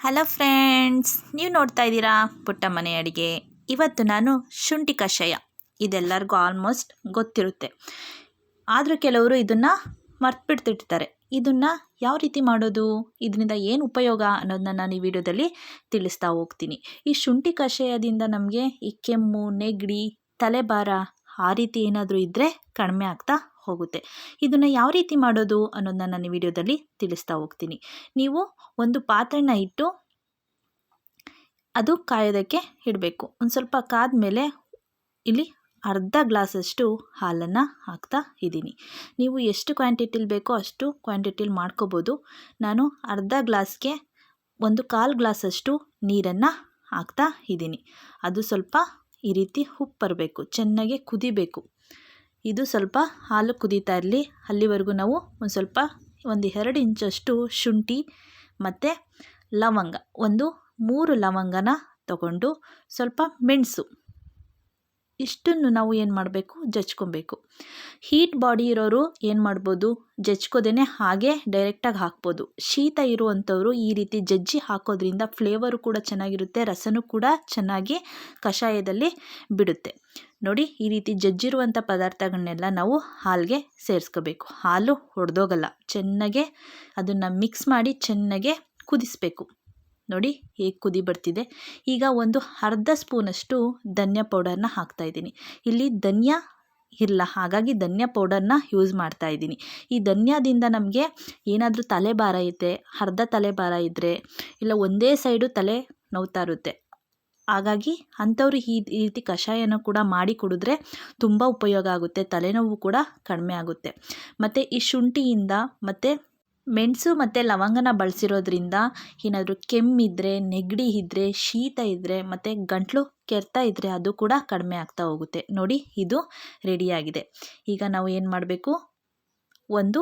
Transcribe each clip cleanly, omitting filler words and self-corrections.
Hello friends, ನೀವು ನೋಡ್ತಾ ಇದ್ದೀರಾ ಪುಟ್ಟ ಮನೆ ಅಡುಗೆ. ಇವತ್ತು ನಾನು ಶುಂಠಿ ಕಷಾಯ, ಇದೆಲ್ಲರಿಗೂ ಆಲ್ಮೋಸ್ಟ್ ಗೊತ್ತಿರುತ್ತೆ. ಆದರೂ ಕೆಲವರು ಇದನ್ನು ಮರ್ತ್ಬಿಡ್ತಿರ್ತಾರೆ. ಇದನ್ನು ಯಾವ ರೀತಿ ಮಾಡೋದು, ಇದರಿಂದ ಏನು ಉಪಯೋಗ ಅನ್ನೋದನ್ನ ನಾನು ಈ ವಿಡಿಯೋದಲ್ಲಿ ತಿಳಿಸ್ತಾ ಹೋಗ್ತೀನಿ. ಈ ಶುಂಠಿ ಕಷಾಯದಿಂದ ನಮಗೆ ಈ ಕೆಮ್ಮು, ನೆಗಡಿ, ತಲೆಭಾರ ಆ ರೀತಿ ಏನಾದರೂ ಇದ್ದರೆ ಕಡಿಮೆ ಆಗ್ತಾ ಹೋಗುತ್ತೆ. ಇದನ್ನು ಯಾವ ರೀತಿ ಮಾಡೋದು ಅನ್ನೋದನ್ನ ನಾನು ಈ ವಿಡಿಯೋದಲ್ಲಿ ತಿಳಿಸ್ತಾ ಹೋಗ್ತೀನಿ. ನೀವು ಒಂದು ಪಾತ್ರೆನ ಇಟ್ಟು ಅದು ಕಾಯೋದಕ್ಕೆ ಇಡಬೇಕು. ಒಂದು ಸ್ವಲ್ಪ ಕಾದ ಮೇಲೆ ಇಲ್ಲಿ ಅರ್ಧ ಗ್ಲಾಸಷ್ಟು ಹಾಲನ್ನು ಹಾಕ್ತಾ ಇದ್ದೀನಿ. ನೀವು ಎಷ್ಟು ಕ್ವಾಂಟಿಟಿಲಿ ಬೇಕೋ ಅಷ್ಟು ಕ್ವಾಂಟಿಟಿಲಿ ಮಾಡ್ಕೋಬೋದು. ನಾನು ಅರ್ಧ ಗ್ಲಾಸ್ಗೆ 1/4 ಗ್ಲಾಸಷ್ಟು ನೀರನ್ನು ಹಾಕ್ತಾ ಇದ್ದೀನಿ. ಅದು ಸ್ವಲ್ಪ ಈ ರೀತಿ ಉಪ್ಪು ಬರಬೇಕು, ಚೆನ್ನಾಗಿ ಕುದಿಬೇಕು. ಇದು ಸ್ವಲ್ಪ ಹಾಲು ಕುದೀತಾ ಇರಲಿ, ಅಲ್ಲಿವರೆಗೂ ನಾವು ಒಂದು 2 ಇಂಚಷ್ಟು ಶುಂಠಿ ಮತ್ತು ಲವಂಗ, 3 ಲವಂಗನ ತಗೊಂಡು ಸ್ವಲ್ಪ ಮೆಣಸು, ಇಷ್ಟನ್ನು ನಾವು ಏನು ಮಾಡಬೇಕು, ಜಜ್ಕೊಬೇಕು. ಹೀಟ್ ಬಾಡಿ ಇರೋರು ಏನು ಮಾಡ್ಬೋದು, ಜಜ್ಕೋದೇನೆ ಹಾಗೆ ಡೈರೆಕ್ಟಾಗಿ ಹಾಕ್ಬೋದು. ಶೀತ ಇರುವಂಥವ್ರು ಈ ರೀತಿ ಜಜ್ಜಿ ಹಾಕೋದ್ರಿಂದ ಫ್ಲೇವರು ಕೂಡ ಚೆನ್ನಾಗಿರುತ್ತೆ, ರಸನೂ ಕೂಡ ಚೆನ್ನಾಗಿ ಕಷಾಯದಲ್ಲಿ ಬಿಡುತ್ತೆ. ನೋಡಿ, ಈ ರೀತಿ ಜಜ್ಜಿರುವಂಥ ಪದಾರ್ಥಗಳನ್ನೆಲ್ಲ ನಾವು ಹಾಲಿಗೆ ಸೇರಿಸ್ಕೋಬೇಕು. ಹಾಲು ಒಡೆದೋಗಲ್ಲ, ಚೆನ್ನಾಗೆ ಅದನ್ನು ಮಿಕ್ಸ್ ಮಾಡಿ ಚೆನ್ನಾಗೆ ಕುದಿಸಬೇಕು. ನೋಡಿ ಹೇಗೆ ಕುದಿ ಬರ್ತಿದೆ. ಈಗ ಒಂದು ಅರ್ಧ ಸ್ಪೂನಷ್ಟು ಧನಿಯಾ ಪೌಡರ್ನ ಹಾಕ್ತಾಯಿದ್ದೀನಿ. ಇಲ್ಲಿ ಧನಿಯಾ ಇಲ್ಲ, ಹಾಗಾಗಿ ಧನಿಯಾ ಪೌಡರ್ನ ಯೂಸ್ ಮಾಡ್ತಾಯಿದ್ದೀನಿ. ಈ ಧನಿಯಾದಿಂದ ನಮಗೆ ಏನಾದರೂ ತಲೆಭಾರ ಇದ್ದರೆ, ಅರ್ಧ ತಲೆಭಾರ ಇದ್ದರೆ, ಇಲ್ಲ ಒಂದೇ ಸೈಡು ತಲೆ ನೋವ್ತಾ ಇರುತ್ತೆ, ಹಾಗಾಗಿ ಅಂಥವ್ರು ಈ ರೀತಿ ಕಷಾಯನ ಕೂಡ ಮಾಡಿ ಕುಡಿದ್ರೆ ತುಂಬ ಉಪಯೋಗ ಆಗುತ್ತೆ, ತಲೆನೋವು ಕೂಡ ಕಡಿಮೆ ಆಗುತ್ತೆ. ಮತ್ತು ಈ ಶುಂಠಿಯಿಂದ ಮತ್ತು ಮೆಣಸು ಮತ್ತು ಲವಂಗನ ಬಳಸಿರೋದ್ರಿಂದ ಏನಾದರೂ ಕೆಮ್ಮಿದ್ರೆ, ನೆಗಡಿ ಇದ್ದರೆ, ಶೀತ ಇದ್ದರೆ ಮತ್ತು ಗಂಟಲು ಕೆರೆತ ಇದ್ದರೆ ಅದು ಕೂಡ ಕಡಿಮೆ ಆಗ್ತಾ ಹೋಗುತ್ತೆ. ನೋಡಿ, ಇದು ರೆಡಿಯಾಗಿದೆ. ಈಗ ನಾವು ಏನು ಮಾಡಬೇಕು, ಒಂದು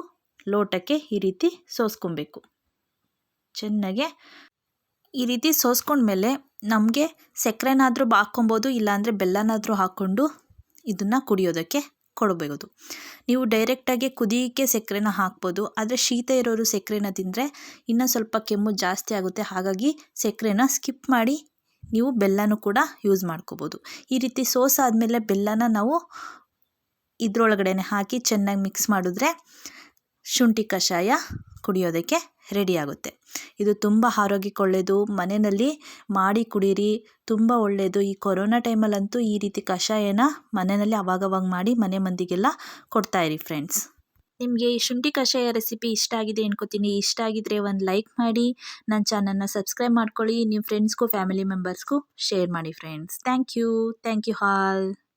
ಲೋಟಕ್ಕೆ ಈ ರೀತಿ ಸೋಸ್ಕೊಬೇಕು. ಚೆನ್ನಾಗೆ ಈ ರೀತಿ ಸೋಸ್ಕೊಂಡ್ಮೇಲೆ ನಮಗೆ ಸಕ್ಕರೆನಾದರೂ ಹಾಕ್ಕೊಬೋದು, ಇಲ್ಲಾಂದರೆ ಬೆಲ್ಲನಾದರೂ ಹಾಕ್ಕೊಂಡು ಇದನ್ನು ಕುಡಿಯೋದಕ್ಕೆ ಕೊಡಬಹುದು. ನೀವು ಡೈರೆಕ್ಟಾಗಿ ಕುದಿಯೋಕ್ಕೆ ಸಕ್ಕರೆನ ಹಾಕ್ಬೋದು, ಆದರೆ ಶೀತ ಇರೋರು ಸಕ್ಕರೆನ ತಿಂದರೆ ಇನ್ನೂ ಸ್ವಲ್ಪ ಕೆಮ್ಮು ಜಾಸ್ತಿ ಆಗುತ್ತೆ, ಹಾಗಾಗಿ ಸಕ್ಕರೆನ ಸ್ಕಿಪ್ ಮಾಡಿ ನೀವು ಬೆಲ್ಲನೂ ಕೂಡ ಯೂಸ್ ಮಾಡ್ಕೋಬೋದು. ಈ ರೀತಿ ಸೋಸಾದ್ಮೇಲೆ ಬೆಲ್ಲನ ನಾವು ಇದರೊಳಗಡೆ ಹಾಕಿ ಚೆನ್ನಾಗಿ ಮಿಕ್ಸ್ ಮಾಡಿದ್ರೆ ಶುಂಠಿ ಕಷಾಯ ಕುಡಿಯೋದಕ್ಕೆ ರೆಡಿ ಆಗುತ್ತೆ. ಇದು ತುಂಬ ಆರೋಗ್ಯಕ್ಕೆ ಒಳ್ಳೆಯದು. ಮನೆಯಲ್ಲಿ ಮಾಡಿ ಕುಡೀರಿ, ತುಂಬ ಒಳ್ಳೆಯದು. ಈ ಕೊರೋನಾ ಟೈಮಲ್ಲಂತೂ ಈ ರೀತಿ ಕಷಾಯನ ಮನೆಯಲ್ಲಿ ಅವಾಗವಾಗ ಮಾಡಿ ಮನೆ ಮಂದಿಗೆಲ್ಲ ಕೊಡ್ತಾಯಿರಿ ಫ್ರೆಂಡ್ಸ್. ನಿಮಗೆ ಈ ಶುಂಠಿ ಕಷಾಯ ರೆಸಿಪಿ ಇಷ್ಟ ಆಗಿದೆ ಅನ್ಕೋತೀನಿ. ಇಷ್ಟ ಆಗಿದ್ರೆ ಒಂದು ಲೈಕ್ ಮಾಡಿ, ನನ್ನ ಚಾನಲ್ನ ಸಬ್ಸ್ಕ್ರೈಬ್ ಮಾಡ್ಕೊಳ್ಳಿ, ನಿಮ್ಮ ಫ್ರೆಂಡ್ಸ್ಗೂ ಫ್ಯಾಮಿಲಿ ಮೆಂಬರ್ಸ್ಗೂ ಶೇರ್ ಮಾಡಿ ಫ್ರೆಂಡ್ಸ್. Thank you all.